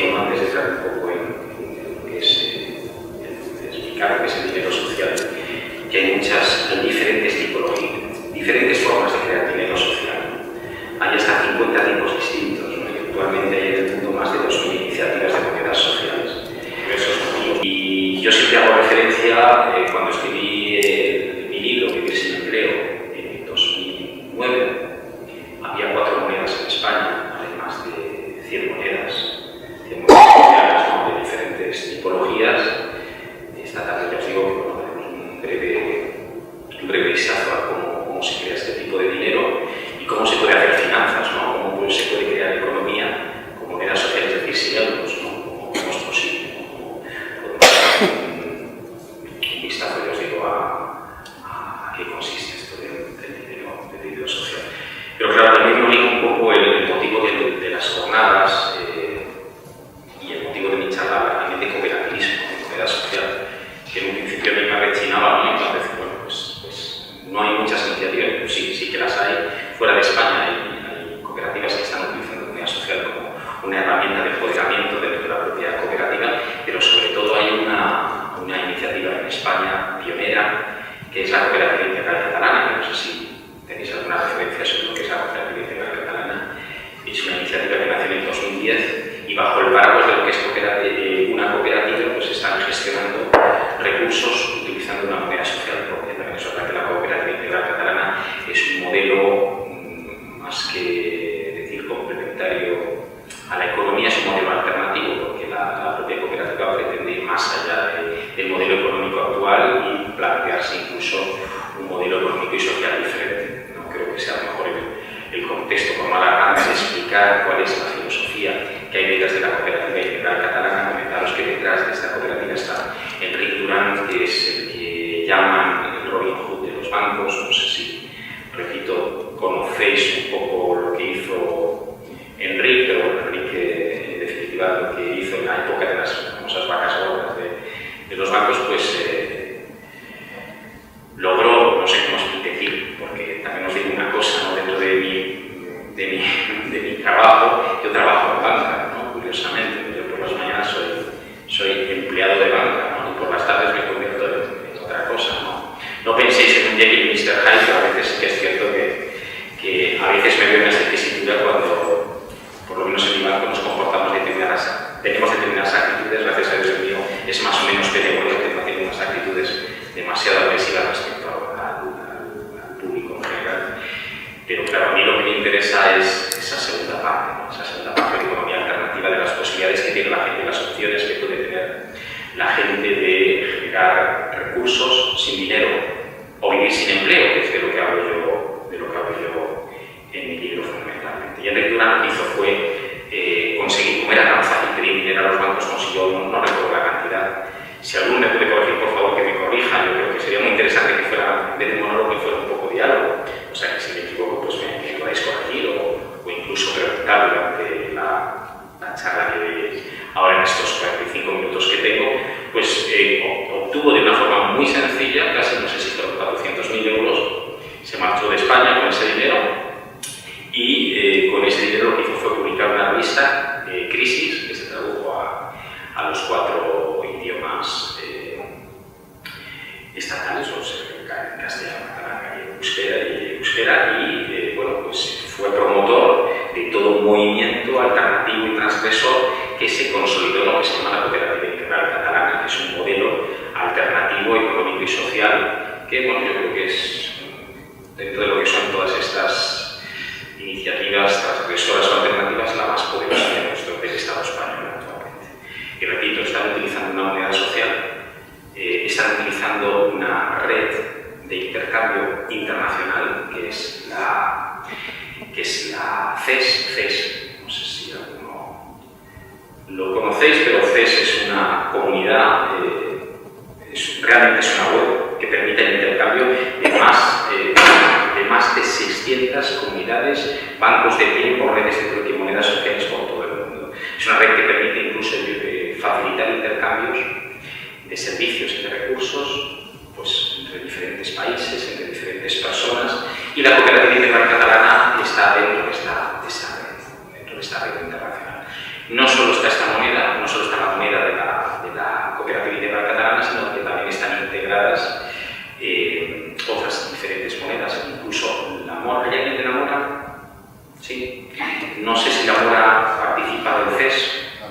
introducción antes de entrar un poco en lo que es explicar lo que es el dinero social, que hay diferentes tipologías, diferentes formas de crear dinero social. Hay hasta 50 tipos distintos, ¿no? Y actualmente hay en el mundo más de 2000 iniciativas de monedas sociales. Y yo siempre hago referencia, cuando escribí mi libro, Vivir sin empleo, en 2009, había 4 monedas en España, además de 100 monedas sociales, ¿no? De diferentes tipologías. Esta tarde ya os digo que bueno, tenemos un breve vistazo a cómo se crea este tipo de dinero y cómo se puede hacer finanzas, ¿no? Cómo se puede crear economía con monedas sociales, es decir, sin euros, ¿no? Cómo es posible. Un vistazo, ya os digo, a qué consiste esto del dinero social. Pero claro, también lo digo un poco el motivo de las jornadas y el motivo de mi charla también de cooperativismo, de moneda social, que en un principio a mí me rechinaba, ¿no? Entonces, bueno, pues no hay muchas iniciativas, pero sí que las hay. Fuera de España hay cooperativas que están utilizando moneda social como una herramienta de empoderamiento dentro de la propia cooperativa, pero sobre todo hay una iniciativa en España pionera, que es la Cooperativa Integral Catalana, que no sé si tenéis alguna referencia sobre lo que es la Cooperativa Integral Catalana. Es una iniciativa que nació en el 2010 y bajo el paraguas de lo que es una cooperativa, pues están gestionando recursos utilizando una moneda social propia. También es verdad que la Cooperativa Integral Catalana es un modelo más que decir complementario a la economía, es un modelo alternativo, porque la propia cooperativa pretende ir más allá del modelo económico actual y plantearse incluso un modelo económico y social diferente. No creo que sea mejor el contexto formal antes de explicar cuál es la filosofía que hay detrás de la Cooperativa Integral Catalana. Comentaros que detrás de esta cooperativa está Enric Duran, que es el que llaman el Robin Hood de los bancos. No sé si, repito, conocéis un poco lo que hizo Enric, pero bueno, Enric en definitiva lo que hizo en la época de las famosas vacas gordas de los bancos, pues logró, no sé cómo decir, porque también os digo una cosa, ¿no? Dentro de mi trabajo, yo trabajo en banca, ¿no? Curiosamente, yo por las mañanas soy empleado de banca, ¿no? Y por las tardes me convierto en otra cosa, ¿no? No penséis en un Jekyll y Mr. Hyde, pero a veces sí que es cierto que a veces me veo en esta tesitura cuando, por lo menos en mi banco, nos comportamos tenemos determinadas actitudes. Gracias a Dios el mío es más o menos benevolente, no tiene unas actitudes demasiado agresivas respecto al público en general. Pero claro, a mí lo que me interesa es esa segunda parte, ¿no? Esa segunda parte de economía alternativa, de las posibilidades que tiene la gente, las opciones que puede tener la gente de generar recursos sin dinero o vivir sin empleo, que es de lo que hablo yo en mi libro fundamentalmente. Y Enric Duran lo que hizo fue conseguir, como era tan fácil pedir dinero a los bancos, consiguió, no recuerdo la cantidad. Si alguno me puede corregir, por favor, que me corrija. Yo creo que sería muy interesante que fuera, en vez de monólogo, que fuera un poco diálogo. O sea, que si me equivoco, pues me podáis corregir o incluso preguntar durante la charla que ahora en estos 45 minutos que tengo, pues obtuvo de una forma muy sencilla, casi no sé si fueron 400.000 euros, se marchó de España con ese dinero y con ese dinero lo que hizo fue publicar una revista, Crisis, que se tradujo a los 4 idiomas estatales, o sea, en castellano, catalán, euskera, y bueno, pues fue promotor de todo un movimiento alternativo y transgresor que se consolidó en lo que se llama la Cooperativa Integral Catalana, que es un modelo alternativo, económico y social, que bueno, yo creo que es, dentro de lo que son todas estas iniciativas transgresoras o alternativas, la más poderosa del Estado español actualmente. Y repito, están utilizando una moneda social, están utilizando una red de intercambio internacional que es la CES. No sé si alguno lo conocéis, pero CES es una comunidad, realmente es una web que permite el intercambio de más de 600 comunidades, bancos de tiempo, redes de monedas sociales por todo el mundo. Es una red que permite incluso facilitar intercambios de servicios y de recursos, pues, entre diferentes países, entre diferentes personas, y la Cooperativa Integral Catalana está dentro de esta red internacional. No solo está esta moneda,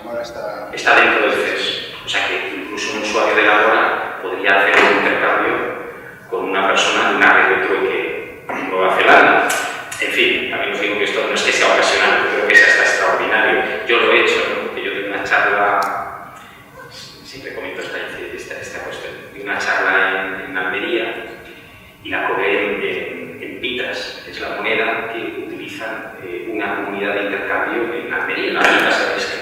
Ahora está... Está dentro del CES. O sea que incluso un usuario de la hora podría hacer un intercambio con una persona de una red de trueque en Nueva Zelanda. En fin, también os digo que esto no es que sea ocasional, creo que es hasta extraordinario. Yo lo he hecho, ¿no? Porque yo tengo una charla, siempre comento esta cuestión, de una charla en Almería y la cobré en pitas, que es la moneda que utilizan una comunidad de intercambio en Almería. La pita sabéis que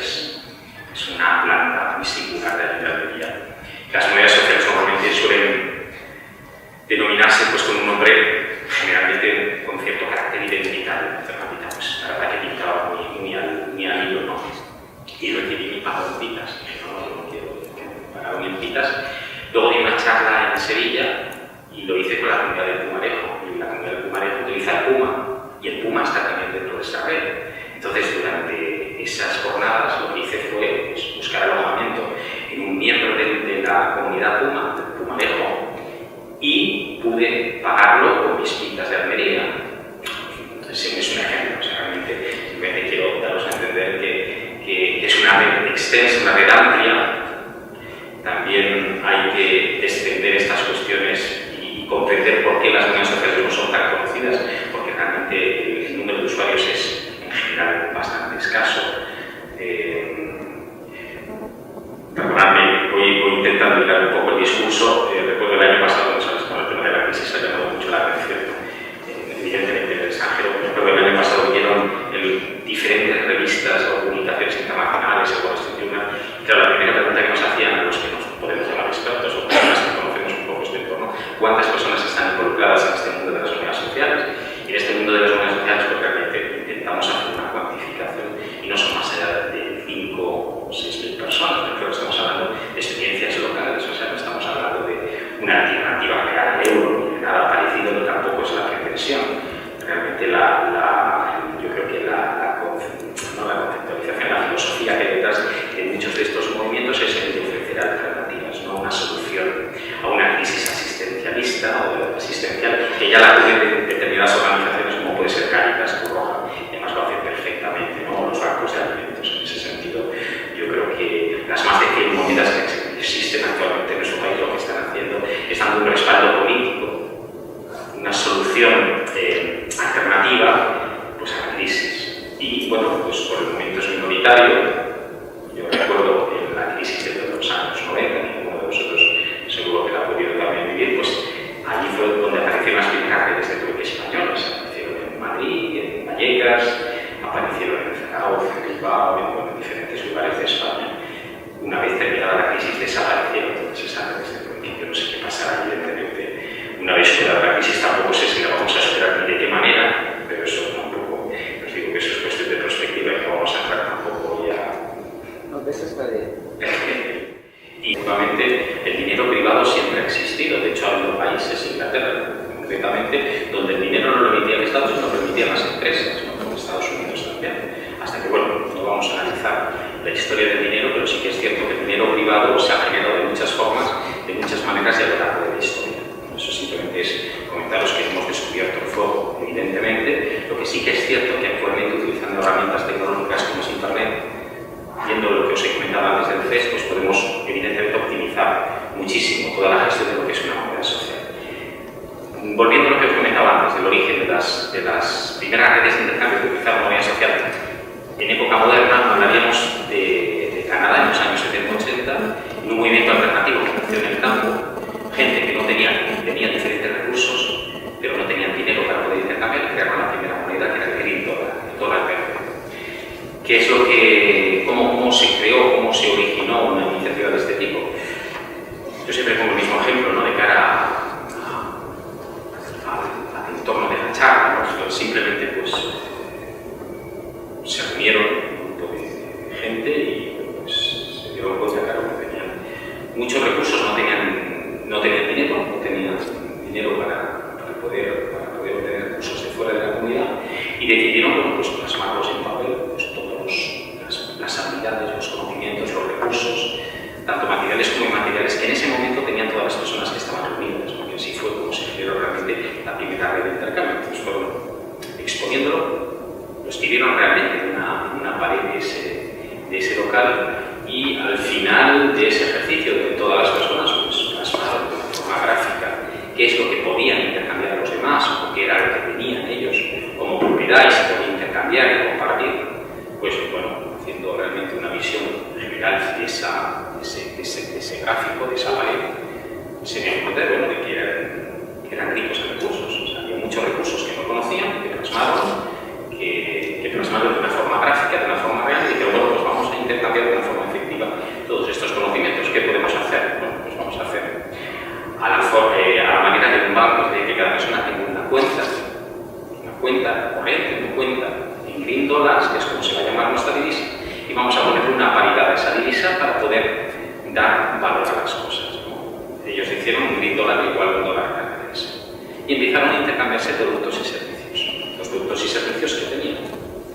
es una planta muy singular de Almería. Las monedas sociales normalmente suelen denominarse pues, con un nombre generalmente con cierto carácter identitario. Pues, la verdad que pintaba muy al hilo, ¿no? Y recibí mi pago en pitas. No quiero que me pagaron en pitas. Luego di una charla en Sevilla y lo hice con la comunidad del Pumarejo. Y la comunidad del Pumarejo utiliza el Puma y el Puma está también dentro de esa red. Entonces, durante esas jornadas lo que hice fue pues, buscar alojamiento en un miembro de la comunidad Puma, del Pumarejo, y pude pagarlo con mis pintas de Almería. Entonces, es un ejemplo, o sea, realmente simplemente quiero daros a entender que es una red extensa, una red amplia. También hay que descender estas cuestiones y comprender por qué las monedas sociales no son tan conocidas, porque realmente el número de usuarios es en general bastante escaso. Perdonadme, voy intentando mirar un poco el discurso. Recuerdo el año pasado, ¿sabes? Con el tema de la crisis ha llamado mucho la atención. Evidentemente en el extranjero, recuerdo el año pasado vinieron diferentes revistas o publicaciones internacionales, el Wall Street Journal. Claro, la primera pregunta que nos hacían los que nos podemos llamar expertos o personas que conocemos un poco este entorno, ¿cuántas personas están involucradas en este mundo de las monedas sociales? Y en este mundo de las monedas sociales, pues realmente intentamos hacer una cuantificación y no son más allá de 5 o 6.000 personas. Creo que estamos hablando de experiencias locales, o sea, no estamos hablando de una alternativa real al euro, ni de nada parecido, ni tampoco es la pretensión. Realmente yo creo que la conceptualización, la filosofía que hay detrás de muchos de estos movimientos es el de ofrecer alternativas, no una solución a una crisis asistencialista o asistencial que ya la tienen determinadas organizaciones como puede ser Cáritas, Cruz Roja, y además lo hacen perfectamente, ¿no? Los bancos de alimentos. En ese sentido, yo creo que las más de 100 monedas que existen actualmente en nuestro país lo que están haciendo es dando un respaldo político, una solución alternativa pues, a la crisis. Y bueno, pues por el momento es minoritario. Yo recuerdo en la crisis de los años 90, y uno de vosotros seguro que la ha podido también vivir, pues allí fue donde aparecieron las primeras redes de trueque españolas. Aparecieron en Madrid, en Vallecas, aparecieron en Zaragoza, en Bilbao, en diferentes lugares de España. Una vez terminada la crisis desaparecieron todas esas redes de trueque. Yo no sé qué pasará, evidentemente. Una vez superada la crisis tampoco sé si la vamos a superar ni de qué manera, pero eso tampoco, os digo que eso es cuestión de perspectiva y no vamos a entrar tampoco ya. No, de eso está bien. Y nuevamente el dinero privado siempre ha existido. De hecho, ha habido países, Inglaterra concretamente, donde el dinero no lo emitía el Estado, sino lo emitían las empresas, ¿no? Como Estados Unidos también. Hasta que, bueno, no vamos a analizar la historia del dinero, pero sí que es cierto que el dinero privado se ha generado de muchas formas, de muchas maneras y a lo largo de la historia. Eso simplemente es comentaros que hemos descubierto el fuego, evidentemente. Lo que sí que es cierto que actualmente, utilizando herramientas tecnológicas como es Internet, viendo lo que os he comentado antes del CES, pues podemos evidentemente optimizar muchísimo toda la gestión de lo que es una moneda social. Volviendo a lo que os comentaba antes, del origen de las primeras redes de intercambio que utilizaban moneda social, en época moderna hablaríamos de Canadá en los años 70-80, en un movimiento alternativo que nació en el campo, gente que no tenía diferentes recursos, pero no tenían dinero para poder intercambiar, crearon la primera moneda que era el green dollar, el dólar verde. ¿Qué es lo que, cómo se creó, cómo se originó una iniciativa de este tipo? Yo siempre pongo el mismo ejemplo, ¿no? De cara al entorno de la charla, ¿no? Simplemente pues se reunieron un grupo de gente y pues, se dieron cuenta que tenían muchos recursos, no tenían dinero para poder obtener recursos de fuera de la comunidad y decidieron, bueno, pues plasmarlos en papel, pues todas las habilidades, los conocimientos, los recursos, tanto materiales como inmateriales, que en ese momento tenían todas las personas que estaban reunidas, porque así fue como se generó realmente la primera red de intercambio. Entonces fueron exponiéndolo, lo escribieron realmente en una pared de ese local tal, y al final de ese ejercicio de todas las personas pues, plasmaron de una forma gráfica qué es lo que podían intercambiar a los demás o qué era lo que tenían ellos como propiedad y se podía intercambiar y compartir, pues bueno, haciendo realmente una visión general de ese gráfico, de esa pared, se dio cuenta bueno, de que eran ricos en recursos. O sea, había muchos recursos que no conocían, que plasmaron, que plasmaron de una forma gráfica, de una forma real, y dijeron, bueno, pues vamos a intercambiar de una forma efectiva todos estos conocimientos. ¿Qué podemos hacer? Bueno, pues vamos a hacer a la manera de un banco, de que cada persona tenga una cuenta corriente, una cuenta en green dollars, que es como se va a llamar nuestra divisa, y vamos a ponerle una paridad a esa divisa para poder dar valor a las cosas, ¿no? Ellos hicieron un green dollar igual a un dólar canadiense y empezaron a intercambiarse productos y servicios, los productos y servicios que tenían,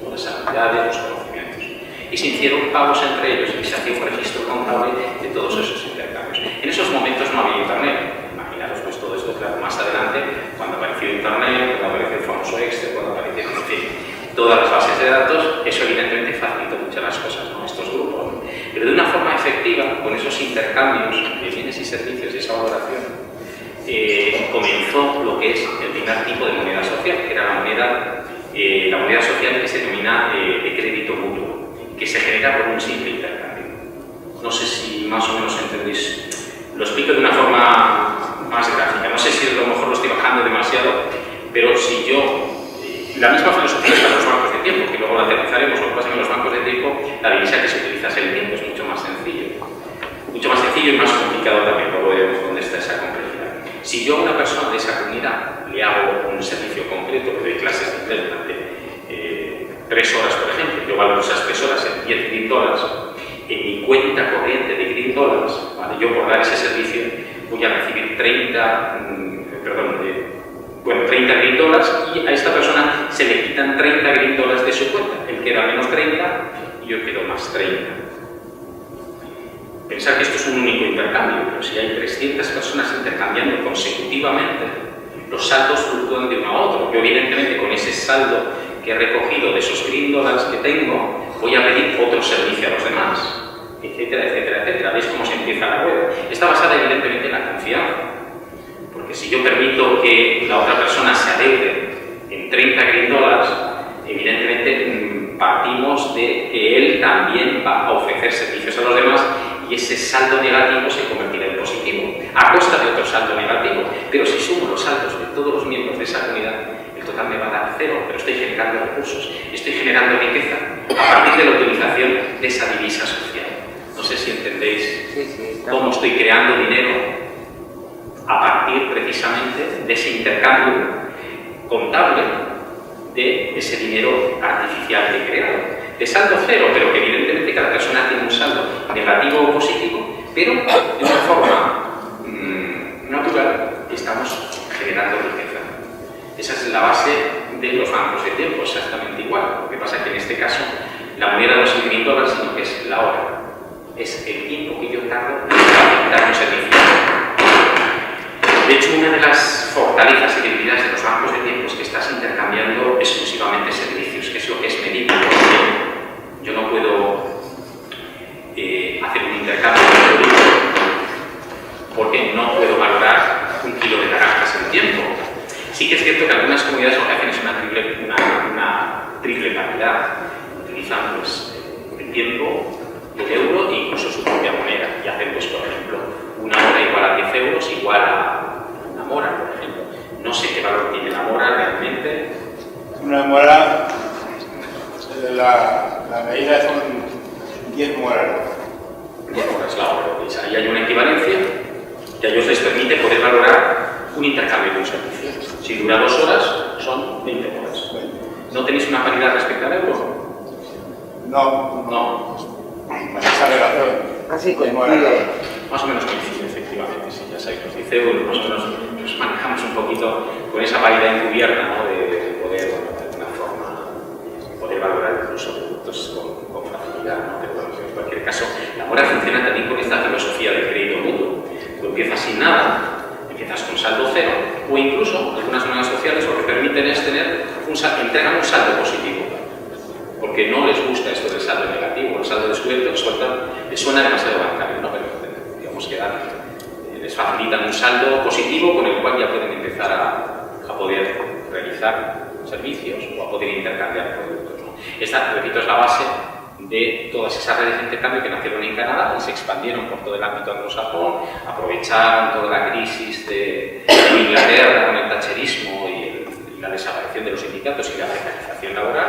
¿no? Las habilidades, los conocimientos, y se hicieron pagos entre ellos y se hacía un registro contable de todos esos intercambios. En esos momentos no había internet. Imaginaros pues todo esto, claro, más adelante, cuando apareció internet, cuando apareció el famoso Excel, cuando aparecieron, en fin, todas las bases de datos, eso evidentemente facilitó muchas las cosas, ¿no? Estos grupos, ¿no? Pero de una forma efectiva, con esos intercambios de bienes y servicios y esa valoración, comenzó lo que es el primer tipo de moneda social, que era la moneda social que se denomina de crédito mutuo, que se genera por un simple intercambio. No sé si más o menos entendéis, lo explico de una forma más gráfica, no sé si a lo mejor lo estoy bajando demasiado, pero si yo, la misma filosofía está en los bancos de tiempo, que luego la aterrizaremos, lo que pasa es que en los bancos de tiempo la divisa que se utiliza es el tiempo, es mucho más sencillo y más complicado también, luego veremos dónde está esa complejidad. Si yo a una persona de esa comunidad le hago un servicio concreto, le doy clases de inglés durante 3 horas, por ejemplo, yo valoro esas 3 horas en 10 green dollars, en mi cuenta corriente de green dollars, ¿vale? Yo por dar ese servicio voy a recibir 30 green dollars y a esta persona se le quitan 30 green dollars de su cuenta. Él queda menos 30 y yo quedo más 30. Pensar que esto es un único intercambio, pero si hay 300 personas intercambiando consecutivamente, los saldos fluctúan de uno a otro. Yo evidentemente con ese saldo que he recogido de esos green dollars que tengo, voy a pedir otro servicio a los demás, etcétera, etcétera, etcétera. ¿Veis cómo se empieza la rueda? Está basada evidentemente en la confianza, porque si yo permito que la otra persona se adeude en 30 green dollars, evidentemente partimos de que él también va a ofrecer servicios a los demás y ese saldo negativo se convertirá en positivo, a costa de otro saldo negativo. Pero si sumo los saldos de todos los miembros de esa comunidad, el total me va a dar 0, pero estoy generando recursos, estoy generando riqueza a partir de la utilización de esa divisa social. No sé si entendéis cómo estoy creando dinero a partir precisamente de ese intercambio contable de ese dinero artificial que he creado. De saldo 0, pero que evidentemente cada persona tiene un saldo negativo o positivo, pero de una forma natural estamos generando riqueza. Esa es la base de los bancos de tiempo, exactamente igual. Lo que pasa es que en este caso la moneda no es el green dollar, sino que es la hora. Es el tiempo que yo tardo en dar un servicio. De hecho, una de las fortalezas y debilidades de los bancos de tiempo es que estás intercambiando exclusivamente servicios, que es lo que es medible. Yo no puedo hacer un intercambio de productos porque no puedo valorar un kilo de naranjas en tiempo. Sí que es cierto que algunas comunidades lo que hacen es una triple paridad. Utilizan pues, el tiempo, el euro e incluso su propia moneda. Y hacen, pues, por ejemplo, una hora igual a 10 euros igual a una mora, por ejemplo. No sé qué valor tiene la mora realmente. Una mora, la medida son 10 moras. 10 horas la hora. ¿Veis? Ahí hay una equivalencia que a ellos les permite poder valorar un intercambio de un servicio. Si dura 2 horas, son 20 horas. ¿No tenéis una paridad respecto al euro? No. Esa relación. Así coincide. Más o menos coincide, efectivamente. Si ya sabéis, los 10 euros, más o menos nos manejamos un poquito con esa paridad encubierta, ¿no? de poder, bueno, de alguna forma, poder valorar incluso productos con facilidad, ¿no? Pero bueno, en cualquier caso, la mora funciona también con esta filosofía del crédito mutuo. Tú empiezas sin nada, empiezas con saldo 0, o incluso algunas monedas sociales lo que permiten es tener entregan un saldo positivo. porque no les gusta esto del saldo negativo, el saldo descubierto, les suena demasiado bancario, ¿no? Pero digamos que les facilitan un saldo positivo con el cual ya pueden empezar a poder realizar servicios o a poder intercambiar productos, ¿no? Esta, repito, es la base de todas esas redes de intercambio que nacieron en Canadá y se expandieron por todo el ámbito anglosajón, aprovecharon toda la crisis de Inglaterra con el thatcherismo y la desaparición de los sindicatos y la precarización laboral,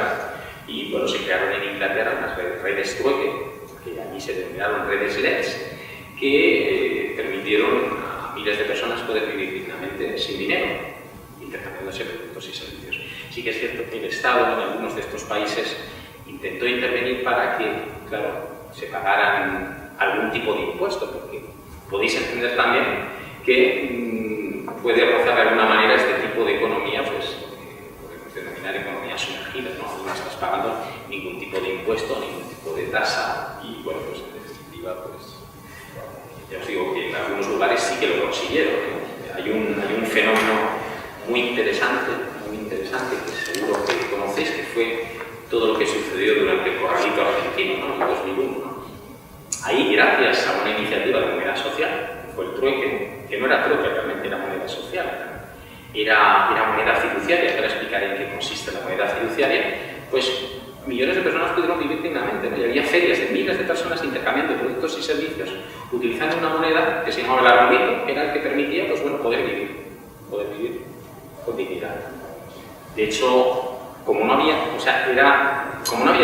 y bueno, se crearon en Inglaterra unas redes trueque, que allí se denominaron redes LEDs, que permitieron a miles de personas poder vivir dignamente sin dinero, intercambiándose productos y servicios. Sí que es cierto que el Estado en algunos de estos países intentó intervenir para que, claro, se pagaran algún tipo de impuesto, porque podéis entender también que puede rozar de alguna manera este tipo de economía, pues podemos denominar economía sumergida, ¿no? No estás pagando ningún tipo de impuesto, ningún tipo de tasa, y bueno, pues en definitiva, pues ya os digo que en algunos lugares sí que lo consiguieron, ¿no? Hay un fenómeno muy interesante, que seguro que conocéis, que fue todo lo que sucedió durante el corralito argentino, ¿no? En 2001. ¿no? Ahí, gracias a una iniciativa de moneda social, fue el trueque, que no era trueque, realmente era moneda social, era moneda fiduciaria, ahora explicaré en qué consiste la moneda fiduciaria, pues millones de personas pudieron vivir dignamente, ¿no? Y había ferias de miles de personas intercambiando productos y servicios, utilizando una moneda que se llamaba el arbolito, que era el que permitía, pues bueno, poder vivir con dignidad. De hecho, como no había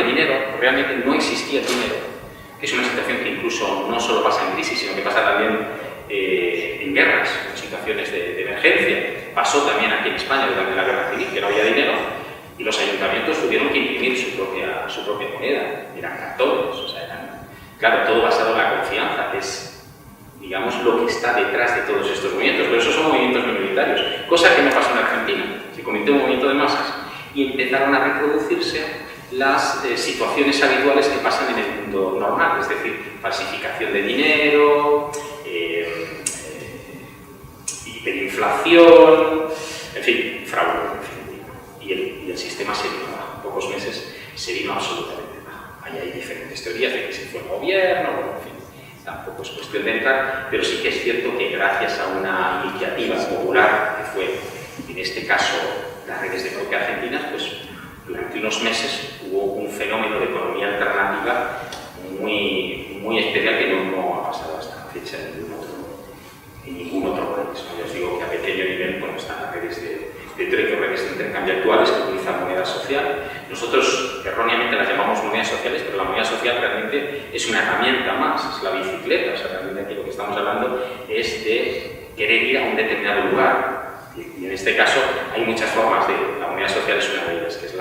dinero, realmente no existía dinero, que es una situación que incluso no solo pasa en crisis, sino que pasa también en guerras, en situaciones de emergencia. Pasó también aquí en España durante la Guerra Civil, que no había dinero, y los ayuntamientos tuvieron que imprimir su propia moneda. Eran cartones, o sea, claro, todo basado en la confianza, que es, digamos, lo que está detrás de todos estos movimientos. Pero esos son movimientos minoritarios, cosa que no pasó en Argentina. Se cometió un movimiento de masas y empezaron a reproducirse las situaciones habituales que pasan en el mundo normal, es decir, falsificación de dinero, hiperinflación, en fin, fraude, en definitiva. Y el sistema se vino abajo. En pocos meses se vino absolutamente abajo. Ahí hay diferentes teorías de que se fue el gobierno, bueno, en fin, tampoco es cuestión de entrar, pero sí que es cierto que gracias a una iniciativa popular, que fue, en este caso, las redes de trueque argentinas, pues durante unos meses hubo un fenómeno de economía alternativa muy especial que no ha pasado hasta la fecha en ningún otro país. ¿no? Yo os digo que a pequeño nivel, bueno, están las redes de trueque, redes de intercambio actuales que utilizan moneda social. Nosotros erróneamente las llamamos monedas sociales, pero la moneda social realmente es una herramienta más, es la bicicleta. O sea, realmente aquí lo que estamos hablando es de querer ir a un determinado lugar. Y en este caso hay muchas formas de... La moneda social es una de ellas, que es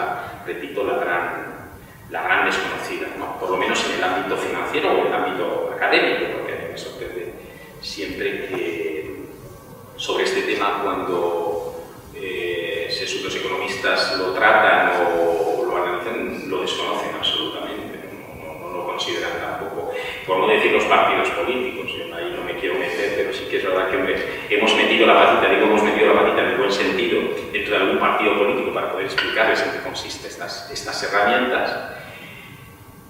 repito, la gran desconocida, ¿no? Por lo menos en el ámbito financiero o en el ámbito académico, porque a mí me sorprende siempre que sobre este tema cuando los economistas lo tratan o lo analizan, lo desconocen absolutamente, no lo consideran tampoco, por no decir los partidos políticos. Ahí no me quiero meter, pero sí que es verdad que, hombre, hemos metido la patita en el buen sentido dentro de algún partido político para poder explicarles en qué consisten estas herramientas,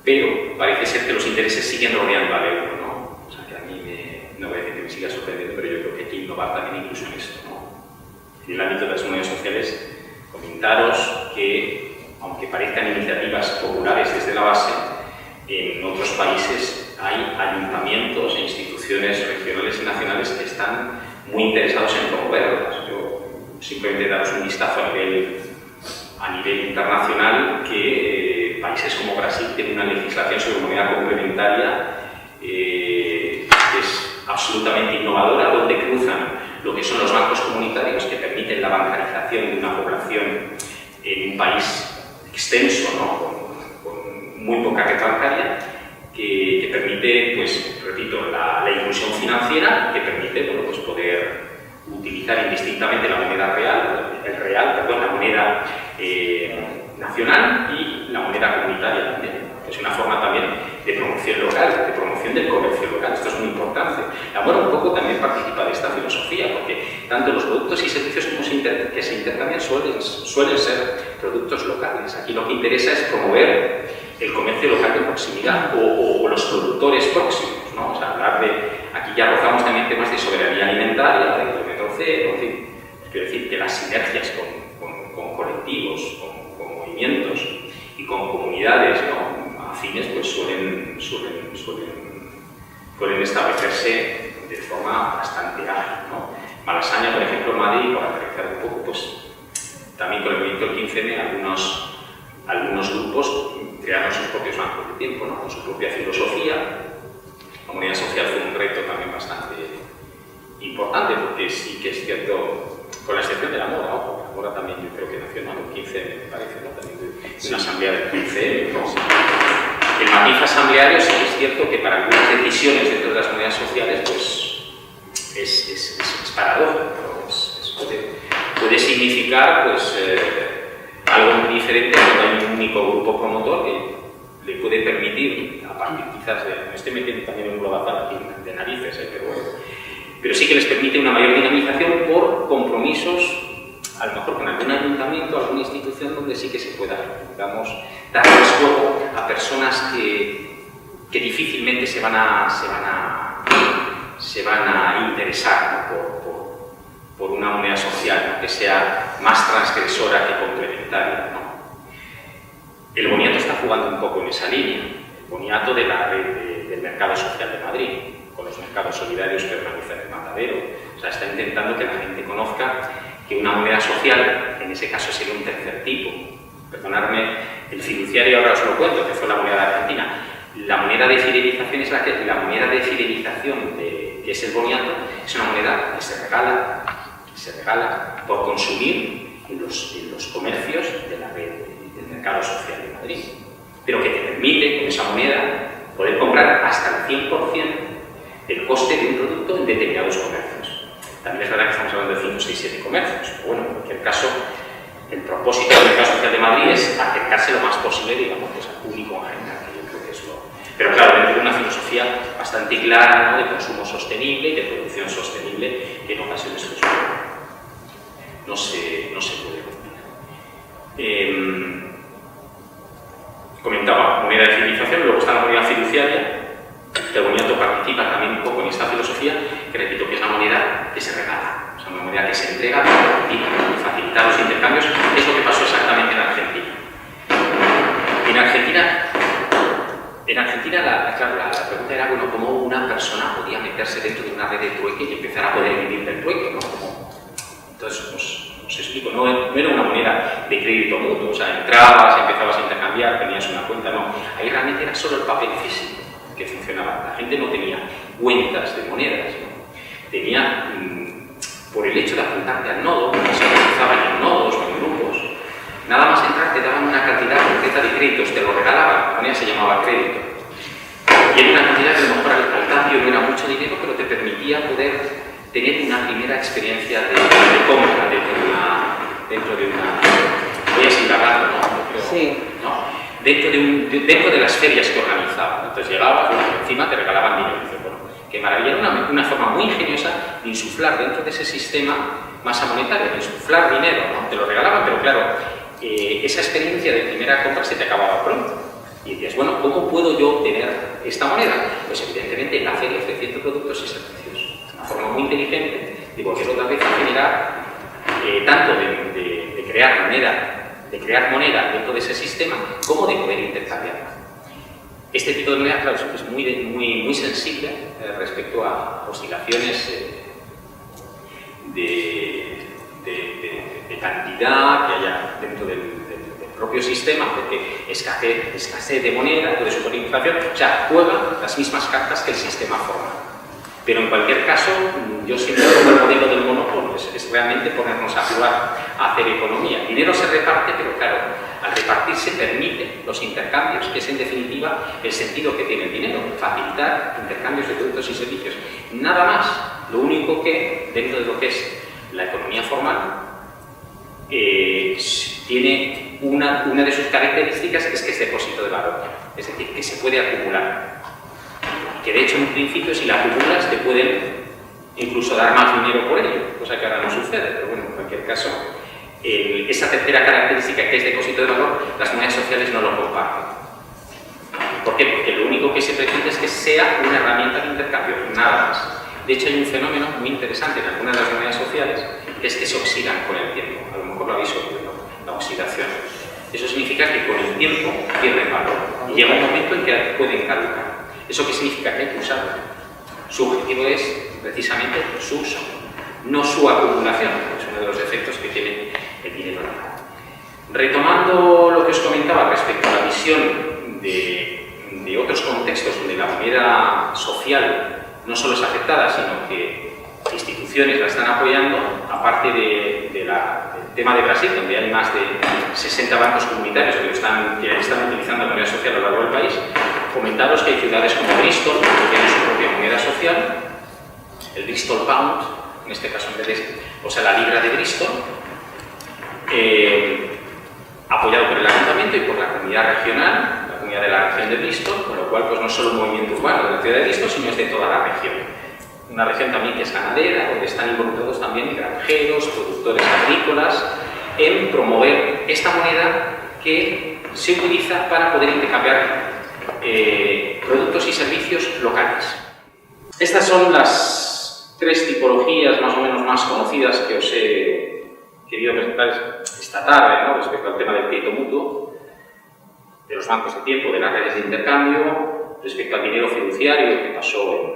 pero parece ser que los intereses siguen rodeando al euro, ¿no? O sea, que a mí no voy a decir que me siga sorprendiendo, pero yo creo que hay que innovar también incluso en esto, ¿no? En el ámbito de las monedas sociales, comentaros que, aunque parezcan iniciativas populares desde la base, en otros países hay ayuntamientos e instituciones regionales y nacionales que están muy interesados en promoverlas. Yo simplemente daros un vistazo a nivel internacional que países como Brasil tienen una legislación sobre moneda complementaria que es absolutamente innovadora, donde cruzan lo que son los bancos comunitarios que permiten la bancarización de una población en un país extenso, ¿no? con muy poca red bancaria, que permite, pues, repito, la inclusión financiera, que permite, bueno, pues, poder utilizar indistintamente la moneda la moneda nacional y la moneda comunitaria también. Es una forma también de promoción local, de promoción del comercio local. Esto es muy importante. La Mora un poco también participa de esta filosofía, porque tanto los productos y servicios que se intercambian suelen ser productos locales. Aquí lo que interesa es promover el comercio local de proximidad o los productores próximos, ¿no? O sea, hablar de, aquí ya rozamos también temas de soberanía alimentaria, de kilómetro cero, en fin. Quiero decir que las sinergias con colectivos, con movimientos y con comunidades, ¿no?, afines, pues suelen establecerse de forma bastante ágil, ¿no? Malasaña, por ejemplo, Madrid, para aterrizar un poco, pues también con el movimiento del 15M, algunos grupos crearon sus propios bancos de tiempo, ¿no?, con su propia filosofía. La comunidad social fue un reto también bastante importante, porque sí que es cierto, con la excepción de la Mora, ¿no? La Mora también yo creo que nació en el 15M, me parece, ¿no?, también de una asamblea del 15M, ¿no? El matiz asambleario sí que es cierto que para algunas decisiones dentro de las comunidades sociales, pues es paradójico, puede significar, pues, algo muy diferente cuando hay un único grupo promotor que le puede permitir, a partir quizás de, me estoy metiendo también en un globazal aquí de narices, pero bueno, pero sí que les permite una mayor dinamización por compromisos, a lo mejor con algún ayuntamiento, alguna institución donde sí que se pueda, digamos, dar más juego a personas que difícilmente se van a interesar, ¿no?, por una moneda social, ¿no?, que sea más transgresora que complementaria, ¿no? El boniato está jugando un poco en esa línea, el boniato de la red del mercado social de Madrid, con los mercados solidarios que organiza el Matadero. O sea, está intentando que la gente conozca que una moneda social, en ese caso sería un tercer tipo. Perdonadme, el fiduciario ahora os lo cuento, que fue la moneda de Argentina. La moneda de fidelización es la moneda de fidelización que es el boniato, es una moneda que se regala por consumir en los comercios de la red del mercado social de Madrid, pero que te permite con esa moneda poder comprar hasta el 100% del coste de un producto en determinados comercios. También es verdad que estamos hablando de 5, 6, 7 comercios, pero bueno, en cualquier caso, el propósito del mercado social de Madrid es acercarse lo más posible, digamos, pues, al público en general, que yo creo que es lo... Pero claro, dentro de una filosofía bastante clara, ¿no?, de consumo sostenible y de producción sostenible, que en ocasiones pues, no se puede cumplir. Comentaba moneda de fidelización, luego está la moneda fiduciaria. El boniato participa también un poco en esta filosofía, que repito que es la moneda que se regala, o sea, una moneda que se entrega para facilitar los intercambios. Es lo que pasó exactamente en Argentina. En Argentina la pregunta era, bueno, ¿cómo una persona podía meterse dentro de una red de trueque y empezar a poder vivir del trueque, ¿no? Entonces, os explico, no era una moneda de crédito mutuo, o sea, entrabas, empezabas a intercambiar, tenías una cuenta, no. Ahí realmente era solo el papel físico que funcionaba. La gente no tenía cuentas de monedas, ¿no? Tenía, por el hecho de apuntarte al nodo, que se organizaban en nodos o en grupos, nada más entrar te daban una cantidad concreta de créditos, te lo regalaban, la moneda se llamaba crédito. Y era una cantidad que a lo mejor al cambio no era mucho dinero, pero te permitía poder tener una primera experiencia de compra dentro de una... Voy a seguir hablando, ¿no? Creo, sí. ¿No? Dentro de las ferias que organizaban. Entonces llegabas, encima te regalaban dinero. Dices, bueno, qué maravilla, era una forma muy ingeniosa de insuflar dentro de ese sistema masa monetaria, de insuflar dinero, ¿no? Te lo regalaban, pero claro, esa experiencia de primera compra se te acababa pronto. Y decías, bueno, ¿cómo puedo yo obtener esta moneda? Pues evidentemente en la feria ofreciendo productos y servicios. Una forma muy inteligente de volver otra vez a generar, tanto de crear moneda dentro de ese sistema, como de poder intercambiarla. Este tipo de moneda, claro, es muy sensible respecto a oscilaciones de cantidad que haya dentro del propio sistema, porque escasez de moneda, puede suponer inflación, o sea, juega las mismas cartas que el sistema forma. Pero en cualquier caso, yo siempre pongo el modelo del monopolio, es realmente ponernos a jugar, a hacer economía. El dinero se reparte, pero claro, al repartirse permite los intercambios, que es en definitiva el sentido que tiene el dinero, facilitar intercambios de productos y servicios. Nada más, lo único que, dentro de lo que es la economía formal, tiene una de sus características, es que es depósito de valor, es decir, que se puede acumular. Que de hecho en un principio si la acumulas te pueden incluso dar más dinero por ello, cosa que ahora no sucede, pero bueno, en cualquier caso, esa tercera característica que es depósito de valor, las monedas sociales no lo comparten. ¿Por qué? Porque lo único que se pretende es que sea una herramienta de intercambio, nada más. De hecho, hay un fenómeno muy interesante en algunas de las monedas sociales, que es que se oxidan con el tiempo. A lo mejor lo habéis oído, la oxidación. Eso significa que con el tiempo pierden valor y llega un momento en que pueden caducar. ¿Eso qué significa? Que hay que usarlo. Su objetivo es precisamente su uso, no su acumulación, que es uno de los efectos que tiene el dinero real. Retomando lo que os comentaba respecto a la visión de otros contextos donde la moneda social no solo es afectada, sino que instituciones la están apoyando, aparte del tema de Brasil, donde hay más de 60 bancos comunitarios que están utilizando la moneda social a lo largo del país, comentaros que hay ciudades como Bristol, que tienen su propia moneda social, el Bristol Pound, en este caso en vez de, o sea, la libra de Bristol, apoyado por el ayuntamiento y por la comunidad regional, la comunidad de la región de Bristol, con lo cual pues no es solo un movimiento urbano de la ciudad de Bristol, sino es de toda la región. Una región también que es ganadera, donde están involucrados también granjeros, productores agrícolas, en promover esta moneda que se utiliza para poder intercambiar productos y servicios locales. Estas son las tres tipologías más o menos más conocidas que os he querido presentar esta tarde, ¿no? Respecto al tema del crédito mutuo, de los bancos de tiempo, de las redes de intercambio, respecto al dinero fiduciario que pasó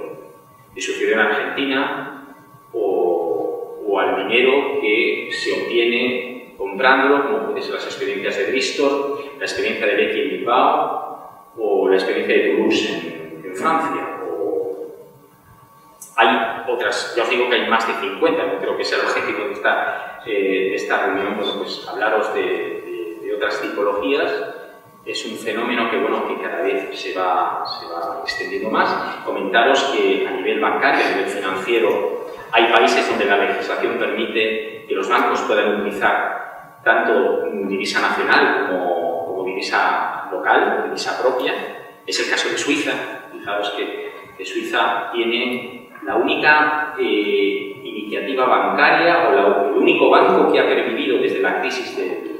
y sucedió en Argentina, o al dinero que se obtiene comprándolo, como pueden ser las experiencias de Bristol, la experiencia de Becky en Bilbao, o la experiencia de Toulouse en Francia. Hay otras, ya os digo que hay más de 50, no creo que sea el objetivo de esta reunión, bueno, pues hablaros de otras tipologías. Es un fenómeno que, bueno, que cada vez se va extendiendo más. Comentaros que a nivel bancario, a nivel financiero, hay países donde la legislación permite que los bancos puedan utilizar tanto divisa nacional como divisa local, divisa propia. Es el caso de Suiza. Fijaros que Suiza tiene la única iniciativa bancaria o el único banco que ha pervivido desde la crisis del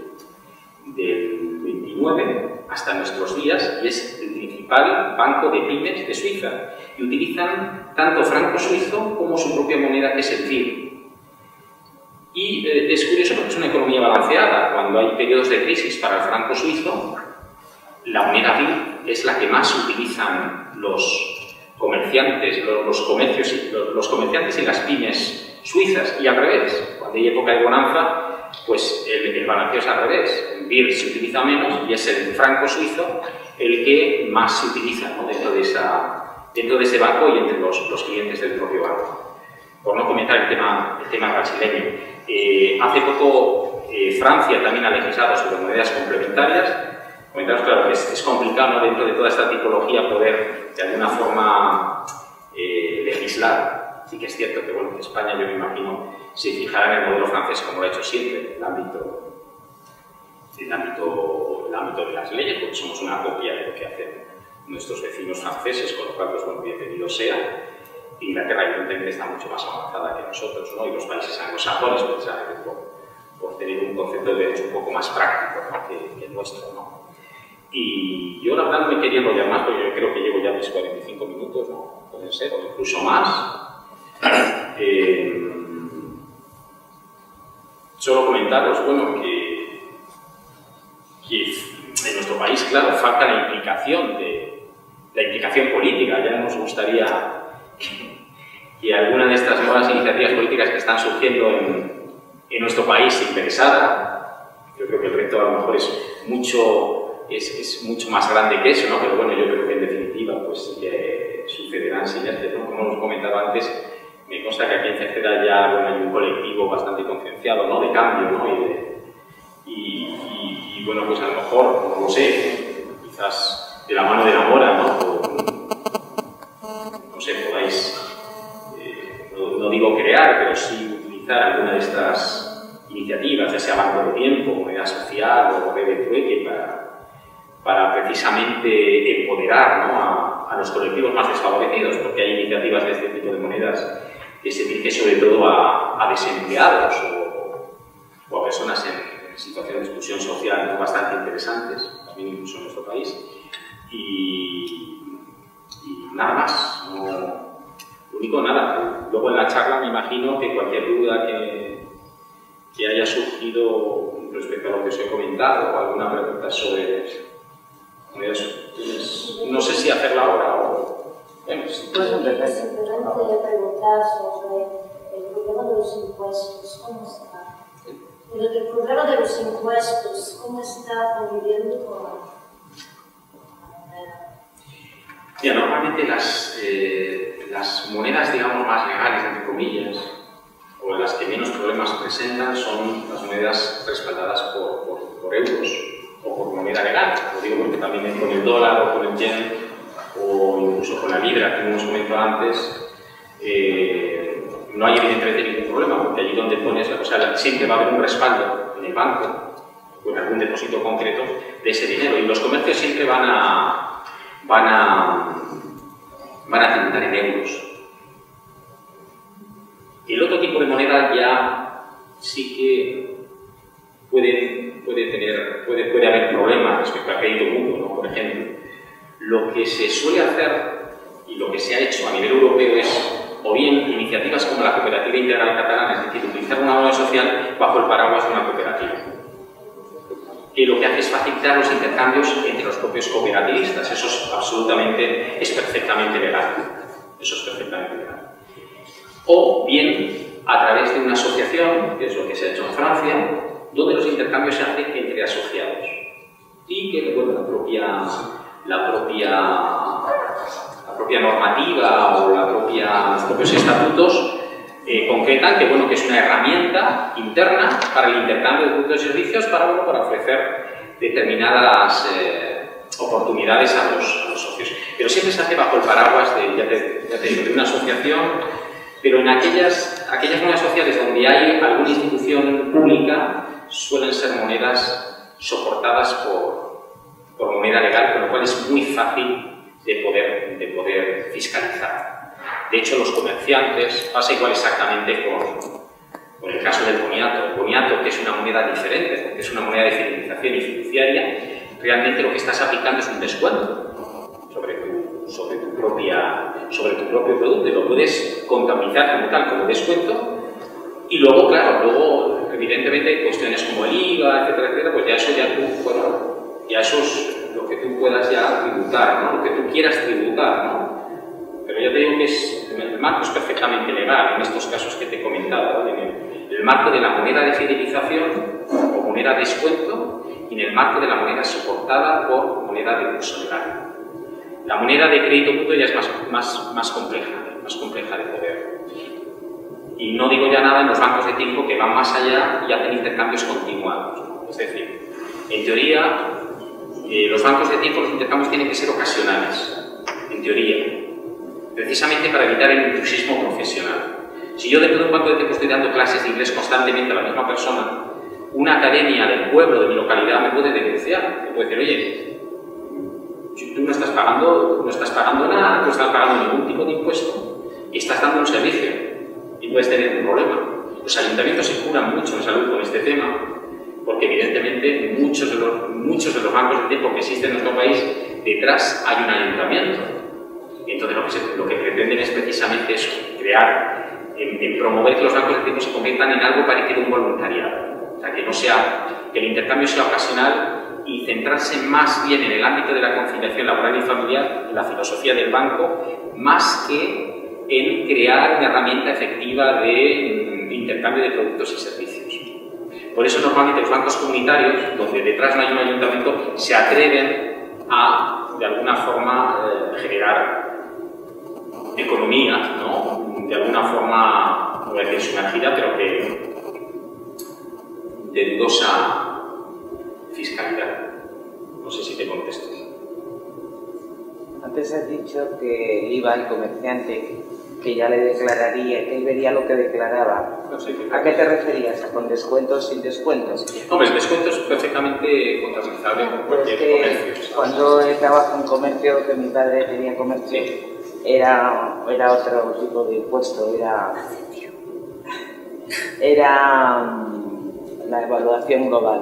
29 hasta nuestros días, y es el principal banco de pymes de Suiza, y utilizan tanto franco suizo como su propia moneda, que es el FIR. Y es curioso porque es una economía balanceada. Cuando hay periodos de crisis para el franco suizo, la moneda FIR es la que más utilizan los comerciantes, los comerciantes y las pymes suizas, y al revés. Cuando hay época de bonanza, pues el balanceo es al revés. El BIR se utiliza menos y es el franco suizo el que más se utiliza, ¿no? dentro de ese banco y entre los clientes del propio banco. Por no comentar el tema brasileño. Hace poco Francia también ha legislado sobre monedas complementarias. Comentaros, claro, que es complicado, ¿no? Dentro de toda esta tipología poder de alguna forma legislar. Sí que es cierto que, bueno, que España, yo me imagino, se fijará en el modelo francés como lo ha hecho siempre, en el ámbito de las leyes, porque somos una copia de lo que hacen nuestros vecinos franceses, con lo cual, pues bueno, bienvenido sea. Inglaterra, evidentemente, está mucho más avanzada que nosotros, ¿no? Y los países anglosajones, precisamente por tener un concepto de derecho un poco más práctico, ¿no? que el nuestro, ¿no? Y yo, la verdad, no me quería enrollar más, porque yo creo que llevo ya mis 45 minutos, ¿no? Pueden ser, o incluso más. Solo comentaros, bueno, que en nuestro país, claro, falta la implicación política. Ya nos gustaría que alguna de estas nuevas iniciativas políticas que están surgiendo en nuestro país se interesara. Yo creo que el reto a lo mejor es mucho más grande que eso, ¿no? Pero bueno, yo creo que en definitiva pues que sucederán siguientes, ¿no? Como os comentaba antes, me consta que aquí en Cerceda ya, bueno, hay un colectivo bastante concienciado, ¿no? De cambio, ¿no? Y bueno, pues a lo mejor, no lo sé, quizás de la mano de la Mora, ¿no? No sé, podáis, no digo crear, pero sí utilizar alguna de estas iniciativas, ya sea banco de tiempo, moneda social o red de trueque, para precisamente empoderar, ¿no? a los colectivos más desfavorecidos, porque hay iniciativas de este tipo de monedas se dirige sobre todo a desempleados o a personas en situación de exclusión social bastante interesantes, también incluso en nuestro país. Y nada más, lo único nada. Luego en la charla me imagino que cualquier duda que haya surgido respecto a lo que os he comentado o alguna pregunta sobre eso, no sé si hacerla ahora o... Bueno, puedes empezar. Simplemente preguntar sobre el problema de los impuestos, ¿cómo está? El problema de los impuestos, ¿cómo está conviviendo con la moneda? Mira, normalmente las monedas, digamos, más legales, entre comillas, o las que menos problemas presentan, son las monedas respaldadas por euros o por moneda legal. Lo digo porque también con el dólar o con el yen o incluso con la libra, que hemos comentado antes, no hay evidentemente ningún problema, porque allí donde pones, o sea, siempre va a haber un respaldo en el banco o en algún depósito concreto de ese dinero, y los comercios siempre van a tributar en euros. El otro tipo de moneda ya sí que puede haber problemas respecto al crédito mutuo, ¿no? Por ejemplo, lo que se suele hacer y lo que se ha hecho a nivel europeo es o bien iniciativas como la Cooperativa Integral Catalana, es decir, utilizar una moneda social bajo el paraguas de una cooperativa, que lo que hace es facilitar los intercambios entre los propios cooperativistas. Eso es perfectamente legal. Eso es perfectamente legal. O bien a través de una asociación, que es lo que se ha hecho en Francia, donde los intercambios se hacen entre asociados y que, bueno, la propia normativa o los propios estatutos concretan que, bueno, que es una herramienta interna para el intercambio de productos y servicios para ofrecer determinadas oportunidades a los socios. Pero siempre se hace bajo el paraguas de una asociación, pero en aquellas monedas sociales donde hay alguna institución pública suelen ser monedas soportadas por moneda legal, con lo cual es muy fácil de poder fiscalizar. De hecho, los comerciantes, pasa igual exactamente con el caso del boniato. El boniato, que es una moneda diferente, porque es una moneda de fidelización y fiduciaria, realmente lo que estás aplicando es un descuento sobre tu propio producto, y lo puedes contabilizar como tal, como descuento. Y luego, claro, evidentemente cuestiones como el IVA, etcétera, pues ya eso es lo que tú puedas ya tributar, ¿no? Lo que tú quieras tributar, ¿no? Pero ya te digo que el marco es perfectamente legal en estos casos que te he comentado, ¿no? En el marco de la moneda de fidelización o moneda de descuento, y en el marco de la moneda soportada por moneda de curso legal. La moneda de crédito mutuo ya es más compleja de poder. Y no digo ya nada en los bancos de tiempo, que van más allá y hacen intercambios continuados, ¿no? Es decir, en teoría, los bancos de tiempo, los intercambios tienen que ser ocasionales, en teoría, precisamente para evitar el intrusismo profesional. Si yo dentro de un banco de tiempo estoy dando clases de inglés constantemente a la misma persona, una academia del pueblo, de mi localidad, me puede denunciar, me puede decir, oye, tú no estás pagando nada, no estás pagando ningún tipo de impuesto y estás dando un servicio y puedes tener un problema. Los ayuntamientos se curan mucho en salud con este tema, porque evidentemente muchos de los bancos de tiempo que existen en nuestro país, detrás hay un ayuntamiento. Y entonces lo que pretenden es precisamente eso, en promover que los bancos de tiempo se conviertan en algo parecido a un voluntariado. O sea, que el intercambio sea ocasional y centrarse más bien en el ámbito de la conciliación laboral y familiar, en la filosofía del banco, más que en crear una herramienta efectiva de intercambio de productos y servicios. Por eso normalmente los bancos comunitarios, donde detrás no hay un ayuntamiento, se atreven a, de alguna forma, generar economía, ¿no? De alguna forma, no voy a decir sumergida, pero que de dudosa fiscalidad. No sé si te contesto. Antes has dicho que iba el comerciante, que ya le declararía, que él vería lo que declaraba. No sé qué. ¿A qué te referías? ¿Con descuentos, sin descuentos? Hombre, el descuento es perfectamente contabilizable con cualquier comercio. Cuando he trabajado en comercio, que mi padre tenía comercio, Sí. era otro tipo de impuesto, era la evaluación global.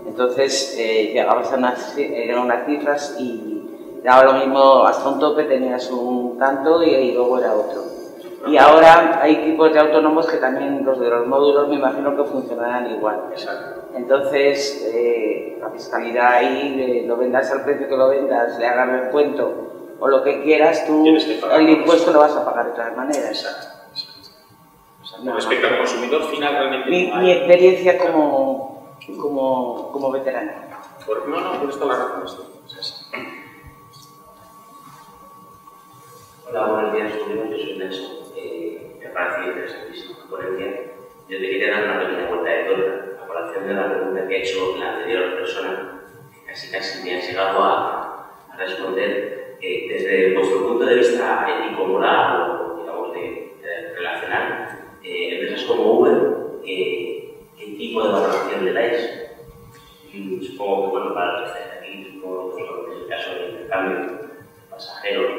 Entonces llegabas a unas cifras y daba lo mismo, hasta un tope tenías un tanto y luego era otro. Y ahora hay tipos de autónomos que también, los de los módulos, me imagino que funcionarán igual. Exacto. Entonces, la fiscalidad ahí, lo vendas al precio que lo vendas, le hagas descuento o lo que quieras, tú el impuesto lo vas a pagar de todas maneras. Exacto. Respecto al consumidor final, realmente... Mi experiencia como veterano. No, por esto la razón. Hola, buenos días, yo soy Nelson. Me parece interesantísimo la ponencia. Yo te quería dar una pequeña vuelta de tuerca a colación de la pregunta que ha hecho la anterior persona, que casi me ha llegado a responder. Desde vuestro punto de vista ético-moral o, digamos, relacional, empresas como Uber, ¿qué tipo de valoración le dais? Supongo que, bueno, para los que estáis aquí, supongo que es el caso del intercambio de pasajeros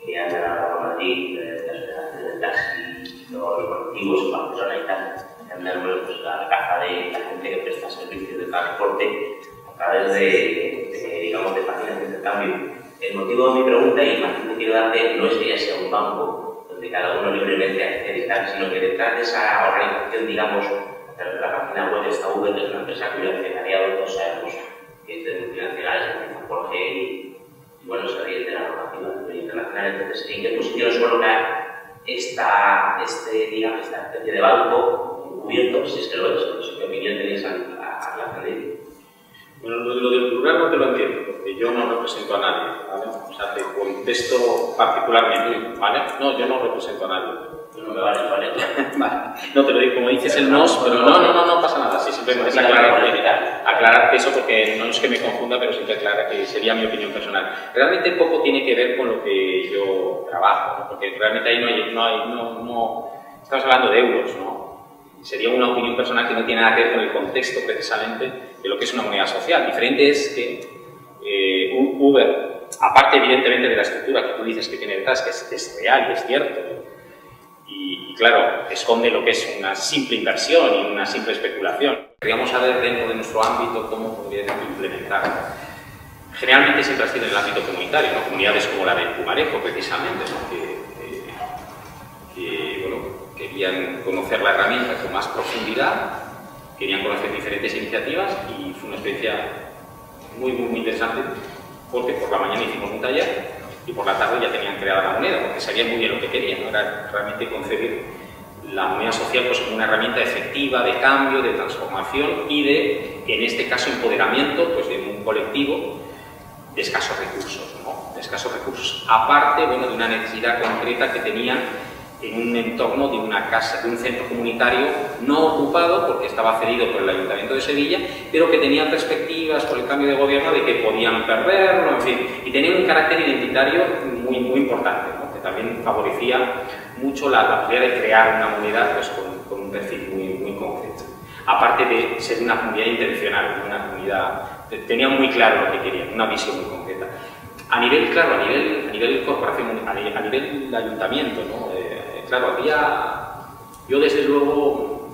que han ganado a Madrid, las operaciones del taxi, los colectivos en Barcelona y tal, que han dado pues, la caja de la gente que presta servicios de transporte a través digamos, de páginas de intercambio. El motivo de mi pregunta y el matiz que quiero darte no es que ya sea un banco donde cada uno libremente accede y tal, sino que detrás de esa organización, digamos, a través de la página web está Uber, que es una empresa cuyo accionariado todos sabemos que es de multinacionales, empieza por G y bueno, se ríe de la normativa internacional. Entonces, ¿en qué posición os coloca esta especie de banco encubierto, si es que lo es? No sé qué opinión tenéis a relación de ello. Bueno, lo del plural no te lo entiendo, porque yo no represento a nadie, ¿vale? O sea, te contesto particularmente, ¿vale? No, yo no represento a nadie. Vale. No te lo digo como dices el nos, pero no pasa nada. Sí, simplemente es aclararte eso porque no es que me confunda, pero sí que aclara que sería mi opinión personal. Realmente poco tiene que ver con lo que yo trabajo, ¿no? Porque realmente ahí no estamos hablando de euros, ¿no? Sería una opinión personal que no tiene nada que ver con el contexto precisamente de lo que es una moneda social. Diferente es que Uber, aparte evidentemente de la estructura que tú dices que tiene detrás, que es real y es cierto, y claro, esconde lo que es una simple inversión y una simple especulación. Queríamos saber dentro de nuestro ámbito cómo podría implementarlo. Generalmente siempre ha sido en el ámbito comunitario, ¿no? Comunidades como la de Pumarejo, precisamente, ¿no? que querían conocer la herramienta con más profundidad, querían conocer diferentes iniciativas y fue una experiencia muy interesante porque por la mañana hicimos un taller y por la tarde ya tenían creada la moneda, porque sabían muy bien lo que querían, ¿no? Era realmente concebir la moneda social pues, como una herramienta efectiva de cambio, de transformación y de, en este caso, empoderamiento pues, de un colectivo de escasos recursos, ¿no? De escasos recursos. Aparte, bueno, de una necesidad concreta que tenían en un entorno de una casa, de un centro comunitario no ocupado porque estaba cedido por el Ayuntamiento de Sevilla, pero que tenía perspectivas por el cambio de gobierno de que podían perderlo, en fin, y tenía un carácter identitario muy importante, ¿no? Que también favorecía mucho la posibilidad de crear una moneda pues, con un perfil muy concreto. Aparte de ser una comunidad intencional, una comunidad, tenían muy claro lo que querían, una visión muy concreta. A nivel corporación, a nivel ayuntamiento, ¿no? Claro, yo desde luego,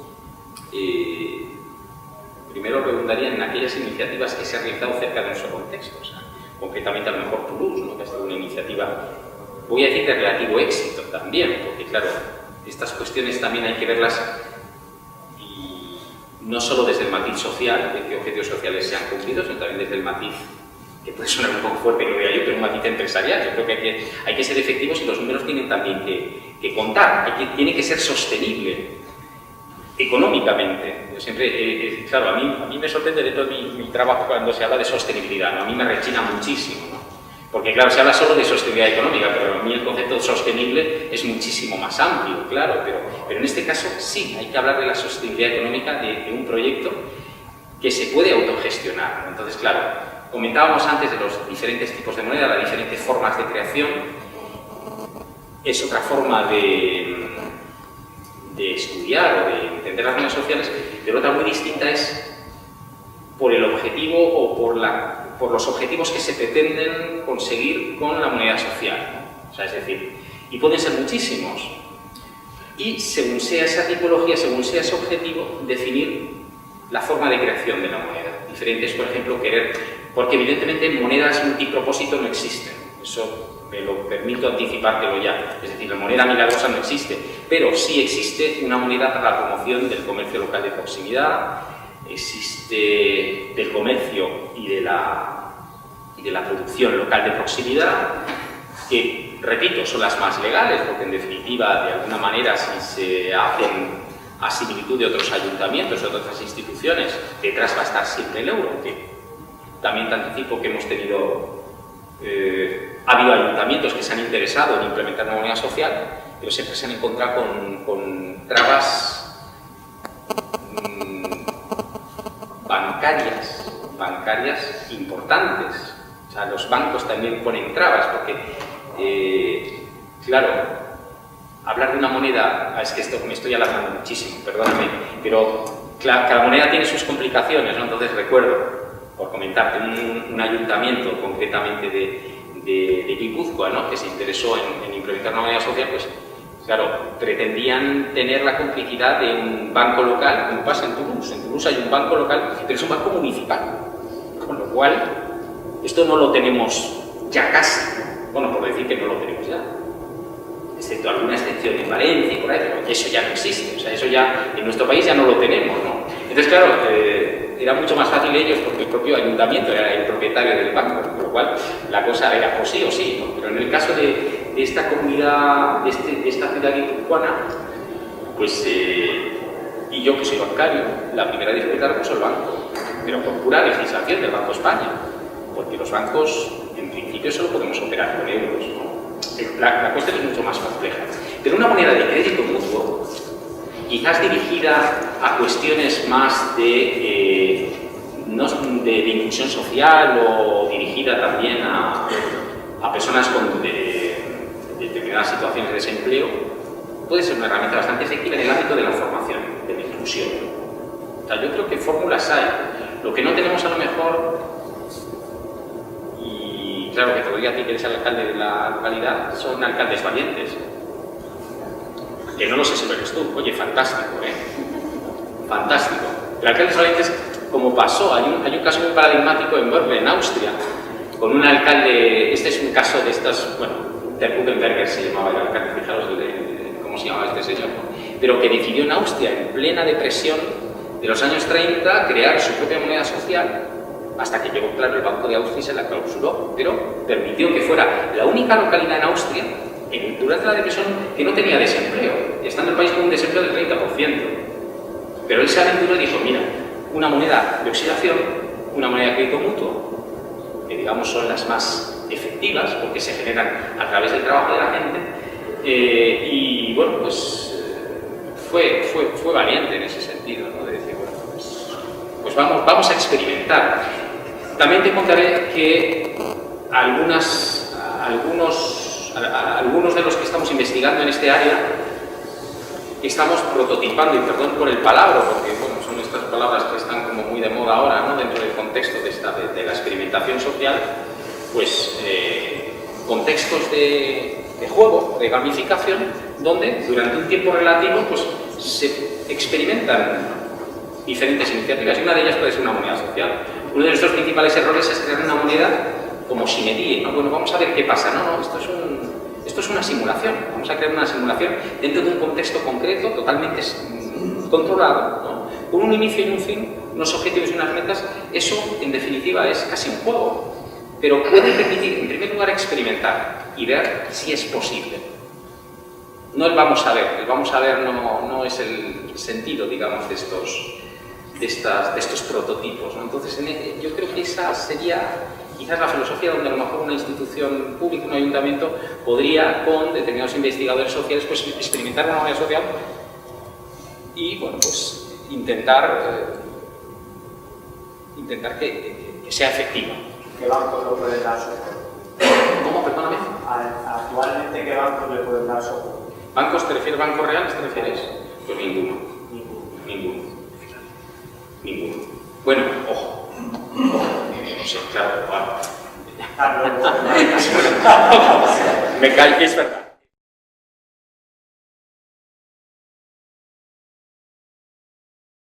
primero preguntaría en aquellas iniciativas que se han realizado cerca de nuestro contexto, o sea, concretamente a lo mejor Toulouse, ¿no? Que ha sido una iniciativa, voy a decir de relativo éxito también, porque claro, estas cuestiones también hay que verlas y no solo desde el matiz social, de qué objetivos sociales se han cumplido, sino también desde el matiz, que puede sonar un poco fuerte, lo diría yo, pero un matiz empresarial. Yo creo que hay que ser efectivos y los números tienen también que contar, tiene que ser sostenible económicamente. Yo siempre, claro, a mí me sorprende de todo mi trabajo cuando se habla de sostenibilidad, ¿no? A mí me rechina muchísimo, ¿no? Porque claro, se habla solo de sostenibilidad económica, pero a mí el concepto sostenible es muchísimo más amplio, claro, pero en este caso sí, hay que hablar de la sostenibilidad económica de un proyecto que se puede autogestionar, ¿no? Entonces, claro, comentábamos antes de los diferentes tipos de moneda, las diferentes formas de creación. Es otra forma de estudiar o de entender las monedas sociales, pero otra muy distinta es por el objetivo o por los objetivos que se pretenden conseguir con la moneda social. O sea, es decir, y pueden ser muchísimos. Y según sea esa tipología, según sea ese objetivo, definir la forma de creación de la moneda. Diferentes, por ejemplo, porque evidentemente monedas multipropósito no existen. Eso me lo permito anticipártelo ya. Es decir, la moneda milagrosa no existe, pero sí existe una moneda para la promoción del comercio local de proximidad, existe del comercio y de la producción local de proximidad, que, repito, son las más legales, porque en definitiva, de alguna manera, si se hacen a similitud de otros ayuntamientos o de otras instituciones, detrás va a estar siempre el euro, que también te anticipo que hemos tenido, ha habido ayuntamientos que se han interesado en implementar una moneda social, pero siempre se han encontrado con trabas bancarias importantes. O sea, los bancos también ponen trabas, porque, claro, hablar de una moneda, es que esto me estoy alargando muchísimo, perdóname, pero cada moneda tiene sus complicaciones, ¿no? Entonces recuerdo, por comentarte, un ayuntamiento concretamente de Guipúzcoa, ¿no?, que se interesó en implementar una moneda social, pues claro, pretendían tener la complicidad de un banco local, como pasa en Toulouse. En Toulouse hay un banco local, pero es un banco municipal, con lo cual esto no lo tenemos ya casi, bueno, por decir que no lo tenemos ya, excepto alguna excepción en Valencia y por ahí, pero eso ya no existe, o sea, eso ya en nuestro país ya no lo tenemos, ¿no? Entonces, claro, era mucho más fácil ellos porque el propio ayuntamiento era el propietario del banco, con lo cual la cosa era o sí, ¿no? Pero en el caso de esta comunidad, de esta ciudad guipuzcoana, pues, y yo que soy bancario, la primera dificultad la puso el banco, pero por pura legislación del Banco de España, porque los bancos, en principio, solo podemos operar con euros, ¿no? La cuestión es mucho más compleja. Pero una moneda de crédito mutuo, quizás dirigida a cuestiones más de inclusión social o dirigida también a personas con determinadas situaciones de desempleo, puede ser una herramienta bastante efectiva en el ámbito de la formación, de la inclusión. O sea, yo creo que fórmulas hay. Lo que no tenemos a lo mejor, y claro que te lo digo a ti que eres el alcalde de la localidad, son alcaldes valientes. Que no lo sé si lo eres tú. Oye, fantástico, fantástico. Pero alcaldes valientes, como pasó, hay un caso muy paradigmático en Börle, en Austria, con un alcalde, este es un caso de estas, bueno, Der Guckenberger se llamaba el alcalde, fijaros cómo se llamaba este señor, pero que decidió en Austria, en plena depresión de los años 30, crear su propia moneda social, hasta que llegó, claro, el Banco de Austria y se la clausuró, pero permitió que fuera la única localidad en Austria, durante la depresión, que no tenía desempleo, estando el país con un desempleo del 30%. Pero él se aventuró y dijo, mira, una moneda de oxidación, una moneda de crédito mutuo, que digamos son las más efectivas, porque se generan a través del trabajo de la gente, y bueno, pues fue valiente en ese sentido, ¿no? De decir, bueno, pues vamos a experimentar. También te contaré que algunos de los que estamos investigando en este área estamos prototipando, y perdón por el palabra, porque bueno, son estas palabras que están como muy de moda ahora, ¿no?, dentro del contexto de la experimentación social, pues contextos de juego, de gamificación, donde durante un tiempo relativo pues se experimentan diferentes iniciativas, y una de ellas puede ser una moneda social. Uno de nuestros principales errores es crear una moneda como simetría, ¿no? Bueno, vamos a ver qué pasa. No, esto es una simulación. Vamos a crear una simulación dentro de un contexto concreto, totalmente controlado, ¿no?, con un inicio y un fin, unos objetivos y unas metas. Eso, en definitiva, es casi un juego, pero puede permitir, en primer lugar, experimentar y ver si es posible. No el vamos a ver no es el sentido, digamos, de estos prototipos, ¿no? Entonces, yo creo que esa sería quizás la filosofía donde a lo mejor una institución pública, un ayuntamiento, podría, con determinados investigadores sociales, pues experimentar una moneda social y, bueno, pues intentar que sea efectiva. ¿Qué bancos lo pueden dar soporte? ¿Cómo? Perdóname. Actualmente, ¿qué bancos le pueden dar soporte? ¿Bancos te refieres? ¿Bancos reales te refieres? Pues ninguno. Bueno, ojo. No sé, claro, Me cae, es verdad.